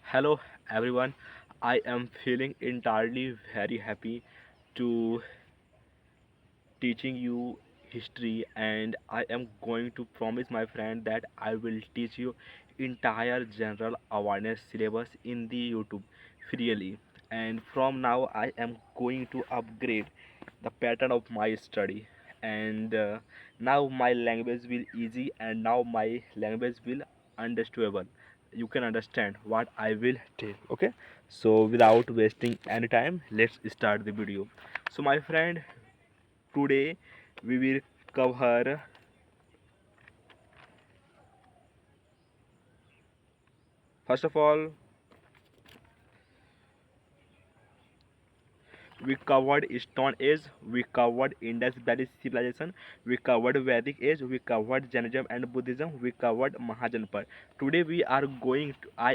Hello everyone. I am feeling entirely very happy to teaching you history, and I am going to promise my friend that I will teach you entire general awareness syllabus in the YouTube freely. And from now I am going to upgrade the pattern of my study, and now my language will easy, and now my language will understandable. You can understand what I will tell. Okay, so without wasting any time, let's start the video. So my friend, today we will cover, first of all, we covered Stone Age, we covered Indus Valley Civilization, we covered Vedic Age, we covered Jainism and Buddhism, we covered Mahajanpad. Today I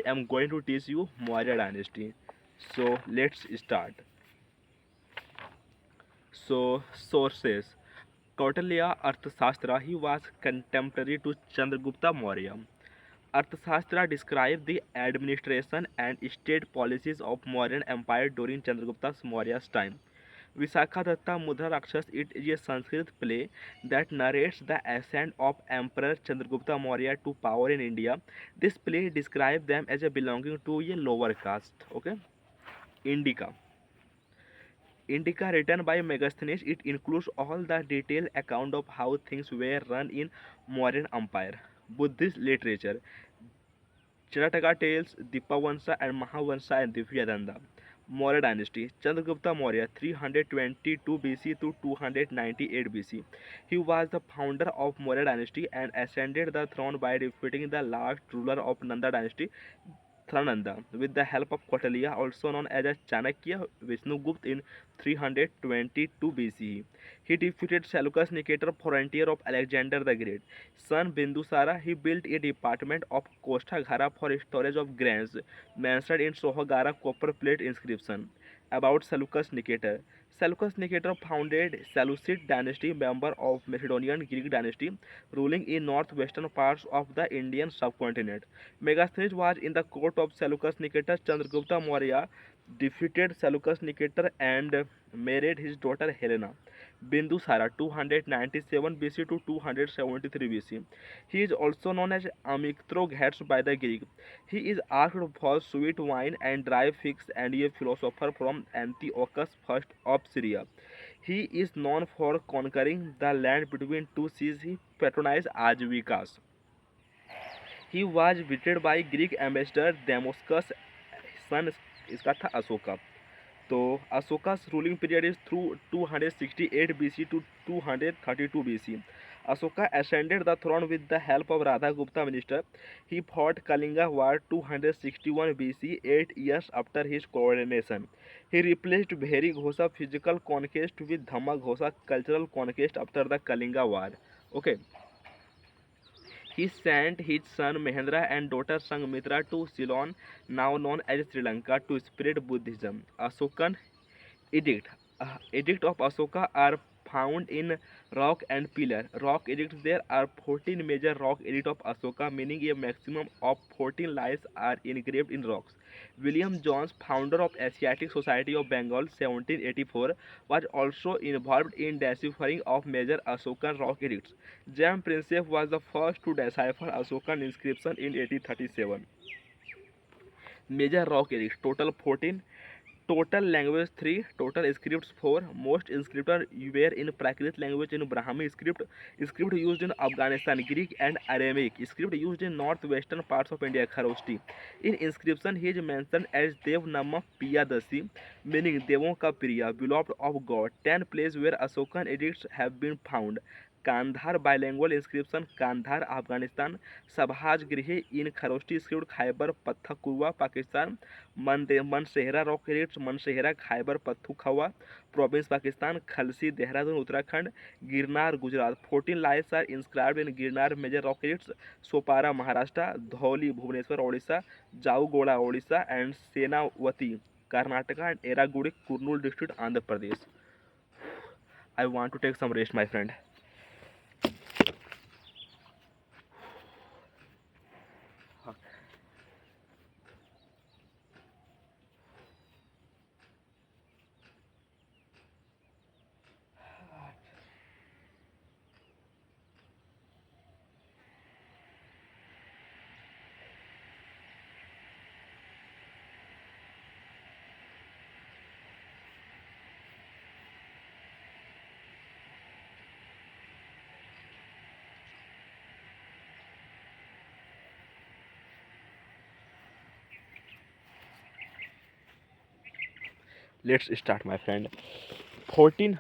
am going to teach you Maurya Dynasty. So let's start. So sources. Kautilya Arthashastra, he was contemporary to Chandragupta Maurya. Arthashastra describes the administration and state policies of Mauryan Empire during Chandragupta Maurya's time. Visakhadatta Mudra Rakshas, it is a Sanskrit play that narrates the ascent of Emperor Chandragupta Maurya to power in India. This play describes them as a belonging to a lower caste. Okay, Indica. Indica, written by Megasthenes, it includes all the detailed account of how things were run in Mauryan Empire. Buddhist literature. Chanataka tales, Dipavansha and Mahavansha and Divyadanda. Maurya dynasty. Chandragupta Maurya 322 BC to 298 BC. He was the founder of Maurya dynasty and ascended the throne by defeating the last ruler of Nanda dynasty, Thananda, with the help of Kautilya, also known as Chanakya Vishnugupta in 322 BCE. He defeated Seleucus Nicator, frontier of Alexander the Great. Son Bindusara, he built a department of Koshtagara for storage of grains, mentioned in Sohagara copper plate inscription. About Seleucus Nicator. Seleucus Nicator founded Seleucid dynasty, member of Macedonian Greek dynasty, ruling in northwestern parts of the Indian subcontinent. Megasthenes was in the court of Seleucus Nicator. Chandragupta Maurya defeated Seleucus Nicator and married his daughter Helena. Bindusara 297 BC to 273 BC. He is also known as Amictrogates by the Greek. He is asked for sweet wine and dry figs and a philosopher from Antiochus I of Syria. He is known for conquering the land between two seas. He patronized Ajvikas. He was visited by Greek ambassador Demoscus, son इसका था अशोका. तो अशोका's ruling period is through 268 BC to 232 BC. Ashoka ascended the throne with the help of Radhagupta minister. He fought Kalinga War 261 BC, 8 years after his coronation. He replaced Bheri Ghosa physical conquest with Dhamma Ghosa cultural conquest after the Kalinga War. Okay. He sent his son Mahendra and daughter Sanghamitra to Ceylon, now known as Sri Lanka, to spread Buddhism. Ashokan edict. Edict of Ashoka are found in rock and pillar. Rock edicts, there are 14 major rock edicts of Ashoka, meaning a maximum of 14 lines are engraved in rocks. William Jones, founder of Asiatic Society of Bengal 1784, was also involved in deciphering of major Ashokan rock edicts. James Princeps was the first to decipher Ashokan inscription in 1837. Major rock edicts, total 14. Total language 3, total scripts 4. Most scripts were in Prakrit language in Brahmi script, script used in Afghanistan, Greek and Aramaic, script used in northwestern parts of India, Kharoshti. In inscription, he is mentioned as Dev Nama Piyadasi, meaning Devon ka Priya, beloved of God. 10 places where Ashokan edicts have been found. Kandhar bilingual inscription, Kandhar, Afghanistan. Sabhaj Grihe in Kharoshti script, Khyber Pakhtunkhwa, Pakistan. Mansehra rock edicts, Mansehra Khyber Pakhtunkhwa province Pakistan. Khalsi Dehradun Uttarakhand. Girnar Gujarat. 14 lines are inscribed in Girnar major rock edicts. Sopara Maharashtra. Dhauli Bhubaneswar Odisha. Jaugada Odisha and Senavati Karnataka and Erragudi Kurnool district Andhra Pradesh. I want to take some rest, my friend. Let's start, my friend. 14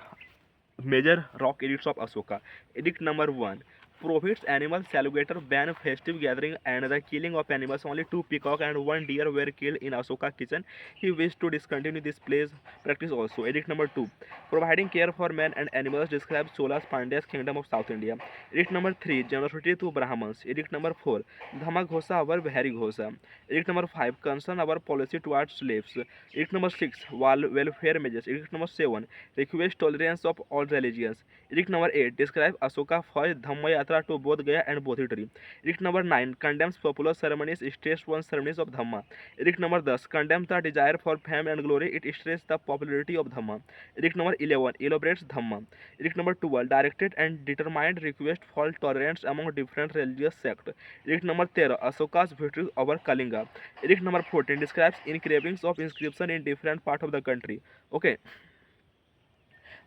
major rock edicts of Ashoka. Edict number 1 prohibits animals, alligator, ban festive gathering and the killing of animals. Only 2 peacock and 1 deer were killed in Ashoka kitchen. He wished to discontinue this place practice also. Edict number 2 providing care for men and animals describes Cholas Pandya's kingdom of South India. Edict number 3 generosity to Brahmins. Edict number 4 Dhamma Ghosa our Hari Ghosa. Edict number 5 concern our policy towards slaves. Edict number 6 welfare measures. Edict number 7 request tolerance of all religions. Edict number 8 describes Ashoka first Dhamma Yatra to Bodh Gaya and Bodhi tree. Edict number 9 condemns popular ceremonies, state-run ceremonies of Dhamma. Edict number 10 condemns the desire for fame and glory. It stresses the popularity of Dhamma. Edict number 11 elaborates Dhamma. Edict number 12 directed and determined request for tolerance among different religious sects. Edict number 13 Ashoka's victory over Kalinga. Edict number 14 describes engravings of inscription in different parts of the country. Okay.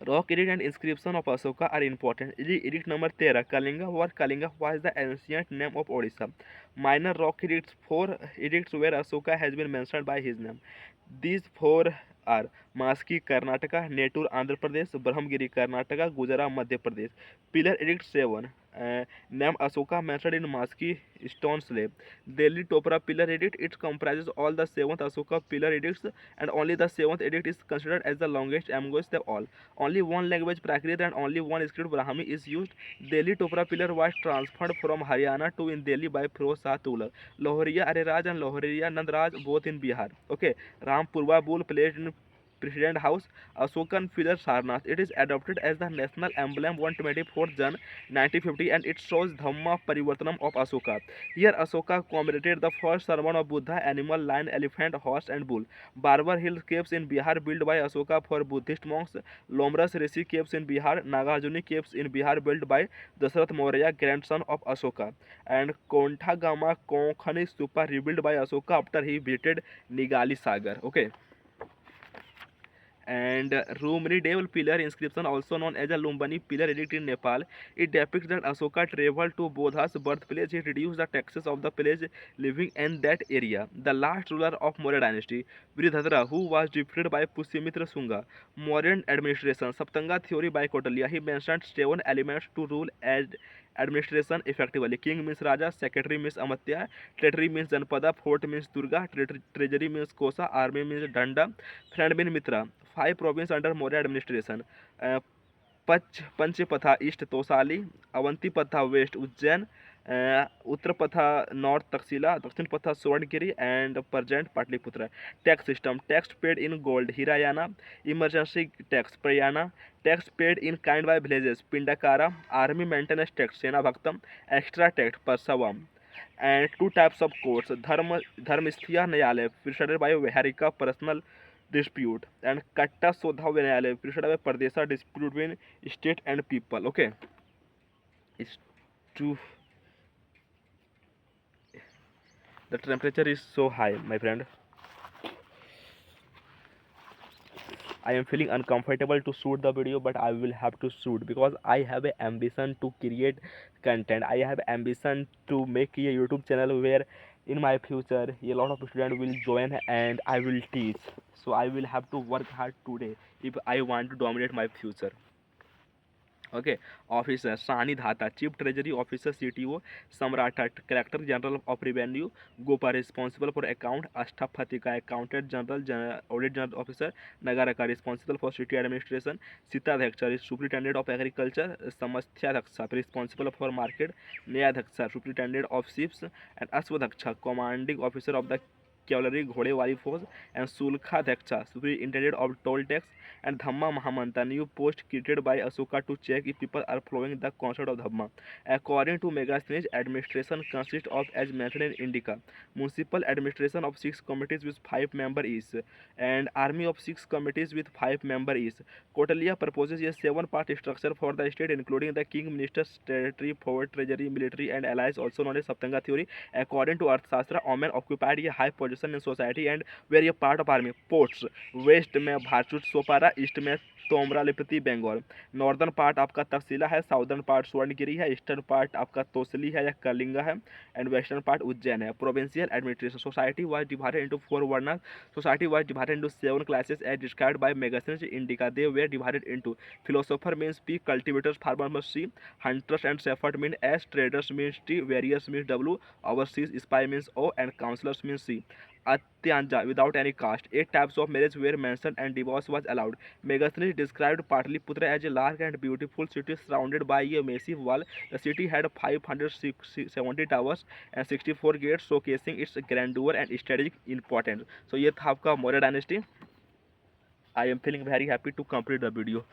Rock edict and inscription of Ashoka are important. Edict number 13 Kalinga or Kalinga was the ancient name of Odisha. Minor rock edicts, 4 edicts where Ashoka has been mentioned by his name. These 4 are Maski Karnataka, Netur Andhra Pradesh, Brahmagiri Karnataka, Gujarat Madhya Pradesh. Pillar Edict 7 name Ashoka mentioned in Maski stone slab. Delhi Topra Pillar Edict, it comprises all the 7th Ashoka pillar edicts and only the 7th edict is considered as the longest amongst them all. Only one language Prakrit and only one script Brahmi is used. Delhi Topra pillar was transferred from Haryana to in Delhi by Firoz Shah Tughlaq. Lohriya Ariraj and Lohriya Nandraj both in Bihar. Okay, Rampurva Bull placed in President House, Ashokan pillar Sarnath. It is adopted as the national emblem 124th Jan 1950 and it shows Dhamma Parivartanam of Ashoka. Here Ashoka commemorated the first sermon of Buddha, animal, lion, elephant, horse and bull. Barbar Hill caves in Bihar built by Ashoka for Buddhist monks. Lomras Rishi caves in Bihar. Nagarjuni caves in Bihar built by Dasarath Maurya, grandson of Ashoka. And Konthagama Konkhani Stupa rebuilt by Ashoka after he visited Nigali Sagar. Okay. And Rumri Devil pillar inscription, also known as a Lumbani pillar edict in Nepal. It depicts that Ashoka traveled to Bodha's birthplace. He reduced the taxes of the village living in that area. The last ruler of Maurya dynasty, Vridhadra, who was defeated by Pushyamitra Shunga. Mauryan administration, Saptanga theory by Kautilya. He mentioned 7 elements to rule as administration effectively. King means Raja, secretary means Amatya, treasury means Janpada, fort means Durga, treasury means Kosa, army means Danda, friend means Mitra. 5 provinces under Maurya administration. Uh, Panchapatha east Tosali, Avantipatha west Ujjain, Uttarapatha north Takshashila, Dakshinapatha Suvarnagiri and present Pataliputra. Tax system, tax paid in gold Hiranya, emergency tax Pranaya, tax paid in kind by villages Pindakara, army maintenance tax Sena Bhaktam, extra tax Parsavam. And 2 types of courts, Dharmasthiya Nyayalaya presided by Viharika personal dispute and Katta Sodha Nyayalaya presided by Pradesha dispute between state and people. Okay, it's too, the temperature is so high, my friend. I am feeling uncomfortable to shoot the video, but I will have to shoot because I have a ambition to create content. I have ambition to make a YouTube channel where in my future a lot of students will join and I will teach. So I will have to work hard today if I want to dominate my future. Okay, officer Sani Dhata, Chief Treasury Officer CTO, Samrata, Collector General of Revenue, Gopa responsible for account, Ashtapatika, Accountant General, Audit General Officer, Nagaraka responsible for city administration, Sita Dhaksha is Superintendent of Agriculture, Samastya Dhaksha responsible for market, Naya Dhaksha Superintendent of Ships, and Aswadhaksha commanding officer of the cavalry Ghodewari force, and Sulkha Dhaksha Superintendent of toll tax, and Dhamma Mahamanta, new post created by Ashoka to check if people are following the concept of Dhamma. According to Megasthenes, administration consists of, as mentioned in Indica, municipal administration of 6 committees with 5 members each, and army of 6 committees with 5 members each. Kautilya proposes a 7-part structure for the state, including the king, ministers, territory, forward, treasury, military, and allies, also known as Saptanga theory. According to Arthashastra, women occupied a high position in society and were a part of army. Ports, west में भारचूट Sopara, east में तोमरालिपति Bengal. Northern part आपका तक्षशिला है, southern part Swarnagiri है, eastern part आपका तोसली है या कलिंगा है, and western part Ujjain है। Provincial administration society was divided into 4 वर्ना society was divided into 7 classes as described by Magazines Indica. They were divided into philosopher means P, cultivators farmers means C, hunters and shepherds means S, traders means T, warriors means W, overseas spy means O, and counselors means C. Atyanja without any caste. 8 types of marriage were mentioned and divorce was allowed. Megasthenes described Patliputra as a large and beautiful city surrounded by a massive wall. The city had 570 towers and 64 gates showcasing its grandeur and strategic importance. So ये था आपका Maurya dynasty. I am feeling very happy to complete the video.